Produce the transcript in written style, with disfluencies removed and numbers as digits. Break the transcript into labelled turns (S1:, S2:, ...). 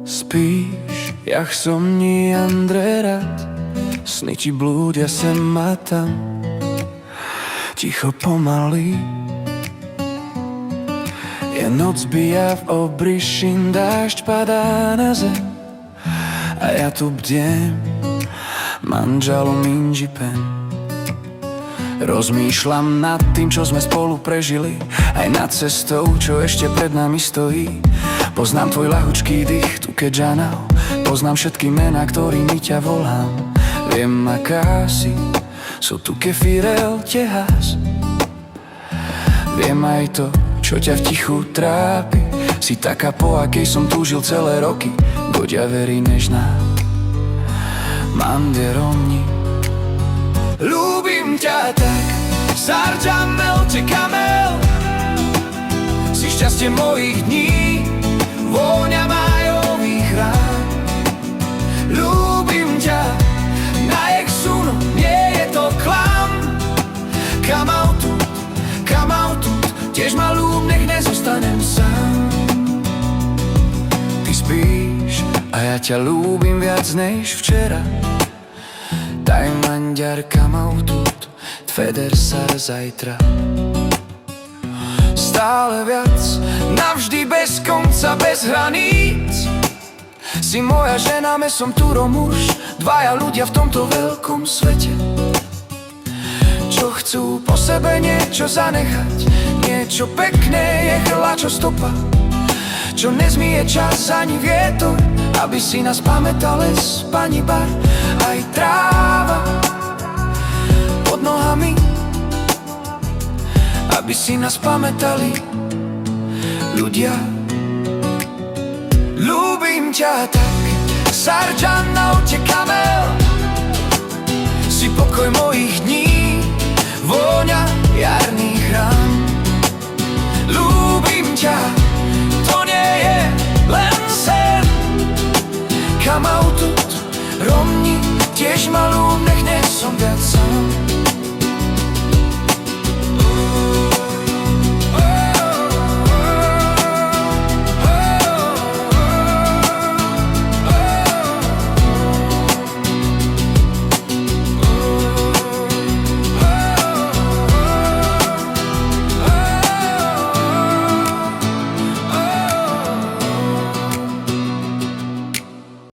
S1: Spíš, jak somní André rád, sny ti blúdia sem a tam, ticho pomaly. Je noc bíja v obriši, dážď padá na zem a ja tu bdiem, manželom Inžipen. Rozmýšľam nad tým, čo sme spolu prežili, aj nad cestou, čo ešte pred nami stojí. Poznám tvoj ľahučký dých, tu keď žanal, poznám všetky mená, ktorými ťa volám. Viem, aká si, sú tu kefirel, tehás. Viem aj to, čo ťa v tichu trápi, si taká, po akej som túžil celé roky. Buď verí nežná, manderoni. Ľúbim ťa tak, Sarjamel, kamel. Si šťastie mojich dní, vôňa májových rán. Ľúbim ťa, na exuno, nie je to klam. Come out, tiež ma ľúb, nech nezostanem sám. Ty spíš a ja ťa ľúbim viac než včera. Daj manďar, come out, tveder sa zajtra. Stále viac, navždy bez konca, bez hraníc. Si moja žena, me som Turo muž, dvaja ľudia v tomto veľkom svete, čo chcú po sebe niečo zanechať, niečo pekné je chlačo stopa, čo nezmije čas ani vietor, aby si nás pamätal les, pani bar, aj tráva pod nohami, aby si nás pamätali ľudia. Ľúbim ťa tak, Sarjan na aute kamel. Si pokoj mojich dní, vôňa jarných rán. Ľúbim ťa, to nie je len sen. Come out, romni, tiež ma ľúb, nech nie som viac sám.